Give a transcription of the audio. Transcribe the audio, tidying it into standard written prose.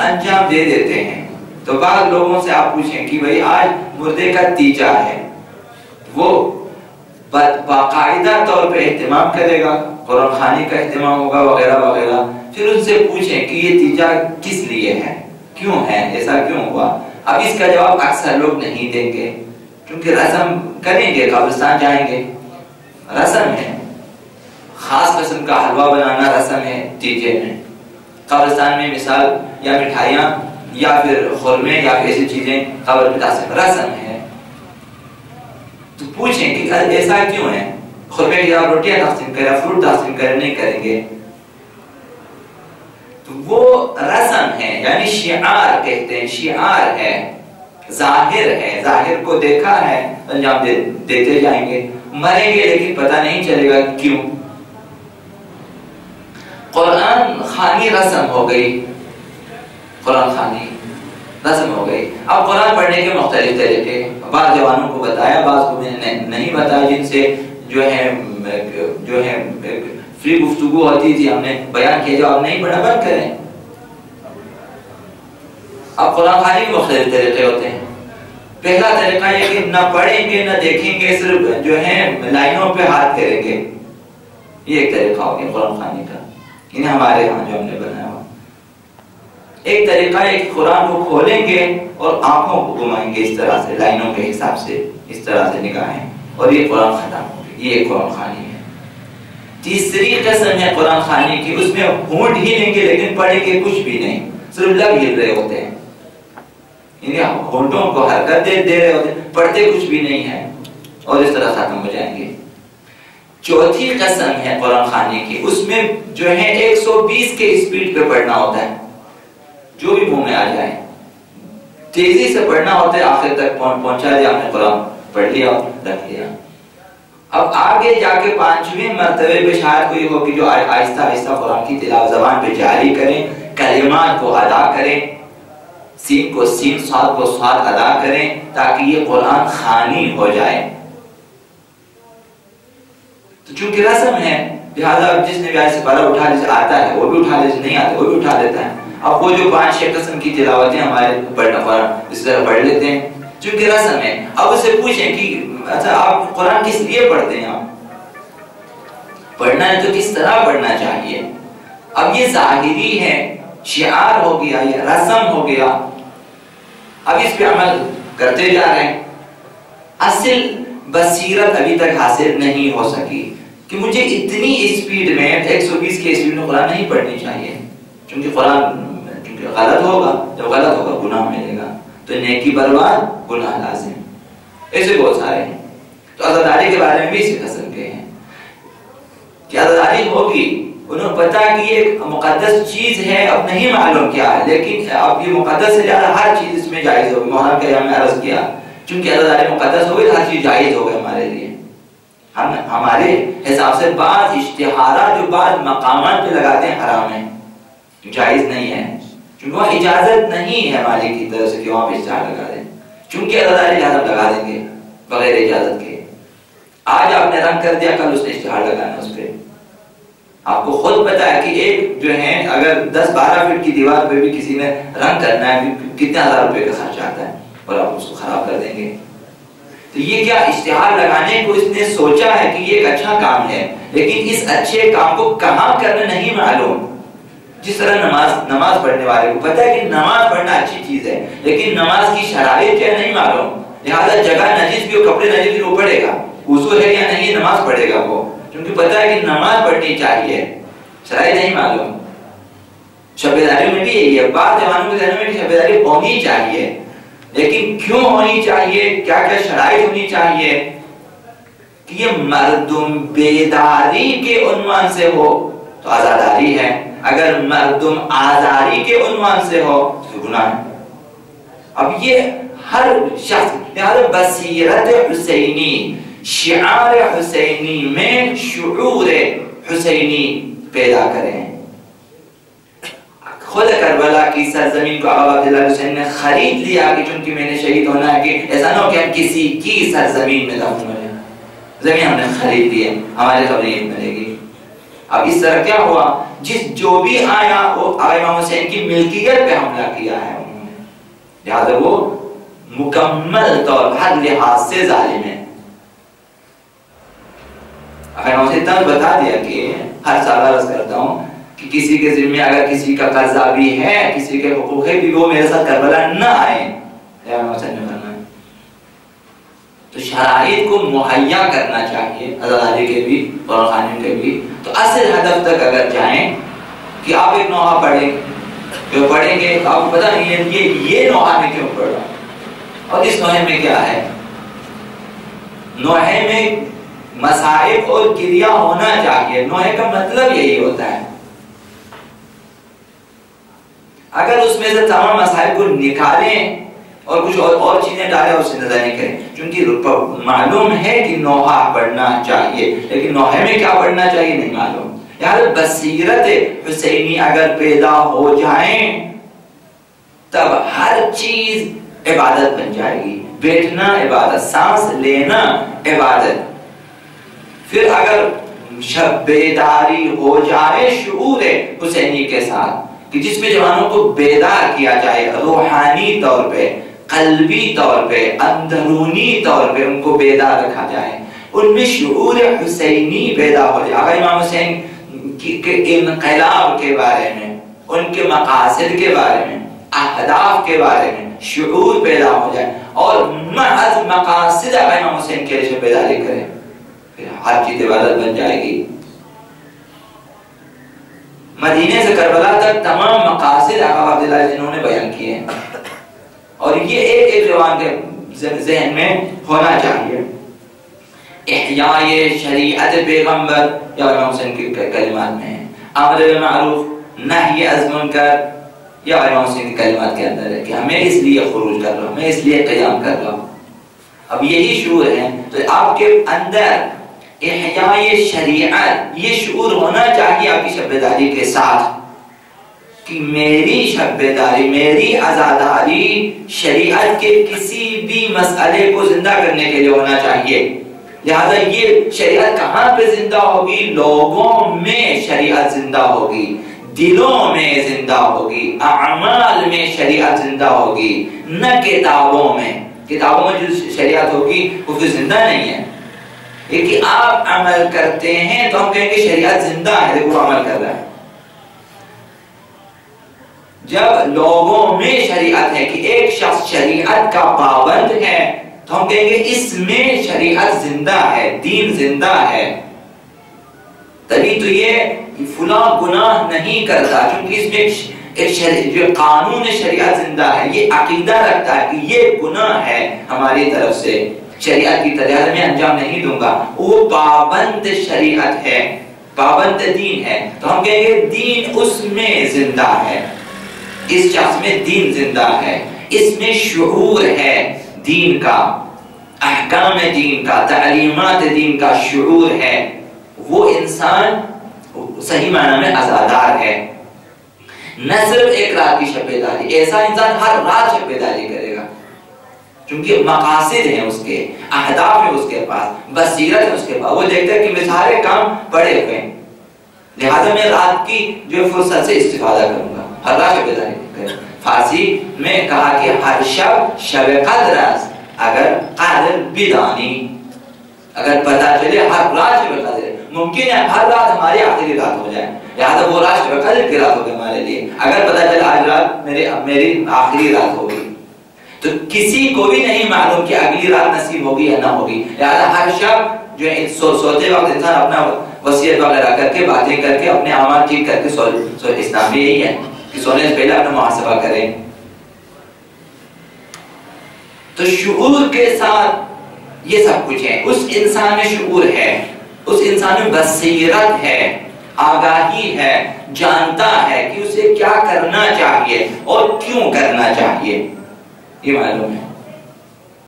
انجام دے دیتے ہیں. تو بعض لوگوں سے آپ پوچھیں کہ بھئی آج مردے کا تیجا ہے، وہ باقاعدہ طور پہ اہتمام کرے گا، قرآن خوانی کا اہتمام ہوگا وغیرہ وغیرہ. پھر ان سے پوچھیں کہ یہ تیجا کس لیے ہے، کیوں ہے، ایسا کیوں ہوا. اب اس کا جواب اکثر لوگ نہیں دیں گے، کیونکہ رسم کریں گے، قبرستان جائیں گے، رسم ہے، خاص قسم کا حلوہ بنانا رسم ہے تیجے میں. قبرستان میں مثال یا مٹھائیاں یا پھر خرمے یا ایسی چیزیں قبر میں رسم ہے. تو پوچھیں کہ ایسا کیوں ہے، خرمے کی آپ روٹیاں تقسیم کریں، فروٹ تقسیم کریں، نہیں کریں گے. تو وہ رسم ہے، یعنی شعار کہتے ہیں، شعار ہے، ظاہر ہے، ظاہر کو دیکھا ہے، انجام دیتے جائیں گے. مریں گے لیکن پتہ نہیں چلے گا کیوں. قرآن خوانی رسم ہو گئی، قرآن خوانی رسم ہو گئی. اب قرآن پڑھنے کے مختلف طریقے، بعض جوانوں کو بتایا، بعض کو میں نے نہیں بتایا، جن سے جو ہے فری گفتگو ہوتی تھی، ہم نے بیان کیا. جو آپ نہیں پڑھا بند کریں. اب قرآن خوانی کے مختلف طریقے ہوتے ہیں. پہلا طریقہ یہ کہ نہ پڑھیں گے نہ دیکھیں گے، صرف جو ہے لائنوں پہ ہاتھ کریں گے. یہ ایک طریقہ ہو گیا قرآن خوانی کا، انہیں ہمارے ہاں جو ہم نے بنایا ہوا. ایک طریقہ ہے کہ قرآن کو کھولیں گے اور آنکھوں کو گھمائیں گے اس طرح سے، لائنوں کے حساب سے، اس طرح سے نگاہیں، اور یہ قرآن ختم ہو گئی. یہ ایک قرآن خوانی ہے. تیسری قسم ہے قرآن خوانی کی، اس میں ہونٹ ہلیں گے لیکن پڑھیں گے کچھ بھی نہیں، صرف لب ہل رہے ہوتے ہیں، یعنی ہونٹوں کو حرکت دے رہے ہوتے ہیں، پڑھتے کچھ بھی نہیں ہے، اور اس طرح ختم ہو جائیں گے. چوتھی قسم ہے قرآن خوانی کی، اس میں جو ہے 120 کے اسپیڈ پہ پڑھنا ہوتا ہے، جو بھی منہ میں آ جائے تیزی سے پڑھنا ہوتا ہے، آخر تک پہنچا دیا، آپ نے قرآن پڑھ لیا رکھ لیا. اب آگے جا کے 5ویں مرتبے پہ شاید کوئی ہو کہ جو آہستہ آہستہ قرآن کی تلاوت زبان پہ جاری کریں، کلمات کو ادا کریں، سین کو سین، صاد کو صاد ادا کریں، تاکہ یہ قرآن خوانی ہو جائے. تو چونکہ رسم ہے، لہذا جس نے بھی ایسے پڑھا اٹھا جسے آتا ہے وہ بھی اٹھا لیتا، نہیں آتا وہ بھی اٹھا لیتا ہے. اب وہ جو 5-6 قسم کی تلاوتیں ہمارے پڑھنا قرآن اس طرح پڑھ لیتے ہیں چونکہ رسم ہے. اب اسے پوچھیں کہ اچھا آپ قرآن کس لیے پڑھتے ہیں، آپ پڑھنا ہے تو کس طرح پڑھنا چاہیے. اب یہ ظاہری ہے، شعار ہو گیا، یہ رسم ہو گیا. اب اس پہ عمل کرتے جا رہے ہیں. اصل بصیرت ابھی تک حاصل نہیں ہو سکی کہ مجھے اتنی اسپیڈ میں 120 کے اسپیڈ میں قرآن نہیں پڑھنی چاہیے، چونکہ قرآن غلط ہوگا، جب غلط ہوگا گناہ ملے گا، تو نیکی برباد گناہ لازم. ایسے بہت سارے ہیں. تو عزاداری کے بارے میں بھی اسی قسم کے ہیں کہ عزاداری ہوگی، انہوں پتا کہ یہ ایک مقدس چیز ہے، اب نہیں معلوم کیا ہے، لیکن اب یہ مقدس سے زیادہ ہر چیز اس میں جائز ہوگی. محرم کے ہم نے عرض کیا، چونکہ عزاداری مقدس ہوگی ہر چیز جائز ہوگی ہمارے لیے. ہم ہمارے حساب سے بعض اشتہارات جو بعض مقامات پہ لگاتے ہیں حرام ہیں، جائز نہیں ہے، چونکہ وہاں اجازت نہیں ہے مالک کی طرف سے کہ وہاں پہ اشتہار لگا دیں. چونکہ عزاداری لازم لگا دیں گے بغیر اجازت کے. آج آپ نے رنگ کر دیا، کل اس نے اشتہار لگانا اس پہ. آپ کو خود پتا ہے کہ ایک جو ہے اگر 10-12 فٹ کی دیوار پہ بھی کسی نے رنگ کرنا ہے کتنے ہزار روپے کا خرچ آتا ہے، اور آپ اس کو خراب کر دیں گے. تو یہ کیا اشتہار لگانے کو اس نے سوچا ہے کہ یہ ایک اچھا کام ہے، لیکن اس اچھے کام کو کہاں کرنا نہیں معلوم. جس طرح نماز پڑھنے والے کو پتا ہے کہ نماز پڑھنا اچھی چیز ہے، لیکن نماز کی شرائط کیا نہیں معلوم، لہذا جگہ نجس بھی ہو، کپڑے نجس بھی وہ پڑھے گا، وضو ہے یا نہیں نماز پڑھے گا وہ، کیونکہ پتا ہے کہ نماز پڑھنی چاہیے، شرائط نہیں معلوم. شبیداری میں بھی یہی ہے، بعض جوانوں کے ذہنوں میں کہ شبیداری ہونی چاہیے، لیکن کیوں ہونی چاہیے، کیا کیا شرائط ہونی چاہیے. کہ یہ مردم بیداری کے عنوان سے ہو تو عزاداری ہے، اگر مردم آزاری کے عنوان سے ہو تو گناہ ہے. اب یہ ہر شخص لہذا بصیرت حسینی، شعار حسینی میں شعور حسینی پیدا کریں. خود کربلا کی سرزمین کو آقا عبداللہ حسین نے خرید لیا کہ چونکہ میں نے شہید ہونا ہے، کہ ایسا نہ ہو کہ ہم کسی کی سرزمین میں دفن ہو جائیں. زمین ہم نے خرید لی ہے، ہماری قبر یہیں ملے گی. اب اس طرح کیا ہوا، جو بھی آیا وہ امام حسین کی ملکیت پہ حملہ کیا ہے انہوں نے، لہذا وہ مکمل طور ہر لحاظ سے ظالم ہے۔ امام حسین نے بتا دیا کہ ہر سال عرض کرتا ہوں کہ کسی کے ذمہ اگر کسی کا قرضہ بھی ہے، کسی کے حقوق ہے بھی، وہ میرے ساتھ کربلا نہ آئے، امام حسین نے فرمایا۔ تو شرائط کو مہیا کرنا چاہیے آزادی کے بھی اور قانون کے بھی۔ تو اصل ہدف تک اگر جائیں کہ آپ ایک نوحہ پڑھیں گے تو آپ کو پتا نہیں ہے یہ نوحہ میں کیوں پڑھا اور اس نوحے میں کیا ہے۔ نوحے میں مصائب اور گریہ ہونا چاہیے، نوحے کا مطلب یہی ہوتا ہے۔ اگر اس میں سے تمام مصائب کو نکالیں اور کچھ اور چیزیں ڈالیں اور اسے نظر نہیں کریں، چونکہ معلوم ہے کہ نوحہ پڑھنا چاہیے لیکن نوحے میں کیا پڑھنا چاہیے نہیں معلوم۔ یار بصیرت حسینی اگر پیدا ہو جائیں تب ہر چیز عبادت بن جائے گی، بیٹھنا عبادت، سانس لینا عبادت۔ پھر اگر شب بیداری ہو جائے شعور حسینی کے ساتھ کہ جس میں جوانوں کو بیدار کیا جائے روحانی طور پہ، قلبی طور پہ، اندرونی طور پہ ان کو بیدار رکھا جائے، ان میں شعور حسینی پیدا ہو جائے، امام حسین کے انقلاب کے بارے میں، ان کے مقاصد کے بارے میں، اہداف کے بارے میں شعور پیدا ہو جائے اور محض مقاصد امام حسین کے لیے بیداری کرے، پھر ہر چیز عبادت بن جائے گی۔ مدینے سے کربلا تک تمام مقاصد آقا عبداللہ جنہوں نے بیان کیے ہیں اور یہ ایک جوان کے ذہن میں ہونا چاہیے۔ احیاء شریعت پیغمبر یا امام حسین کے کلمات میں ہے، امر بالمعروف نہی از منکر یا امام حسین کے کلمات کے اندر ہے کہ ہمیں اس لیے خروج کر رہا ہوں، میں اس لیے قیام کر رہا ہوں۔ اب یہی شعور ہے تو آپ کے اندر احیاء شریعت یہ شعور ہونا چاہیے آپ کی شب بیداری کے ساتھ کہ میری شب بیداری، میری عزاداری شریعت کے کسی بھی مسئلے کو زندہ کرنے کے لیے ہونا چاہیے۔ لہذا یہ شریعت کہاں پہ زندہ ہوگی؟ لوگوں میں شریعت زندہ ہوگی، دلوں میں زندہ ہوگی، اعمال میں شریعت زندہ ہوگی، نہ کتابوں میں۔ کتابوں میں جو شریعت ہوگی وہ پھر زندہ نہیں ہے۔ کہ آپ عمل کرتے ہیں تو ہم کہیں گے شریعت زندہ ہے، دیکھو عمل کر رہا ہے۔ جب لوگوں میں شریعت ہے کہ ایک شخص شریعت کا پابند ہے تو ہم کہیں گے اس میں شریعت زندہ ہے، دین زندہ ہے۔ تبھی تو یہ فلاں گناہ نہیں کرتا، کیونکہ اس میں ایک جو قانون شریعت زندہ ہے، یہ عقیدہ رکھتا ہے کہ یہ گناہ ہے ہماری طرف سے، شریعت کی طرح میں انجام نہیں دوں گا۔ وہ پابند شریعت ہے، پابند دین ہے، تو ہم کہیں گے دین اس میں زندہ ہے، اس شخص میں دین زندہ ہے، اس میں شعور ہے دین کا، احکام دین کا، تعلیمات دین کا شعور ہے، وہ انسان صحیح معنی میں عزادار ہے۔ نہ صرف ایک رات کی شب بیداری، ایسا انسان ہر رات شب بیداری کرے گا چونکہ مقاصد ہیں اس کے، اہداف ہیں اس کے پاس، بصیرت ہے اس کے پاس، وہ دیکھتا ہے کہ میں سارے کام پڑے ہوئے ہیں، لہذا میں رات کی جو فرصت سے استفادہ کروں گا، ہر رات شب بیداری کریں۔ فارسی میں کہا کہ ہر شب شب قدر است اگر قدر بدانی، اگر پتہ چلے ہر رات شب قدر ہے، ممکن ہے ہر رات ہماری آخری رات ہو جائے، لہذا وہ رات شب قدر کی رات ہوگی ہمارے لیے، اگر پتہ چلے آج رات میری آخری رات ہوگی، تو کسی کو بھی نہیں معلوم کہ اگلی رات نصیب ہوگی یا نہ ہوگی، لہذا ہر شب جو سوتے وقت انسان اپنا وصیت وغیرہ کر کے، باتیں کر کے، اپنے اعمال ٹھیک کر کے اسلام بھی یہی ہے کہ سونے سے پہلے اپنا محاسبہ کریں۔ تو شعور کے ساتھ یہ سب کچھ ہے، اس انسان میں شعور ہے، اس انسان میں بصیرت ہے، آگاہی ہے، جانتا ہے کہ اسے کیا کرنا چاہیے اور کیوں کرنا چاہیے، یہ معلوم ہے۔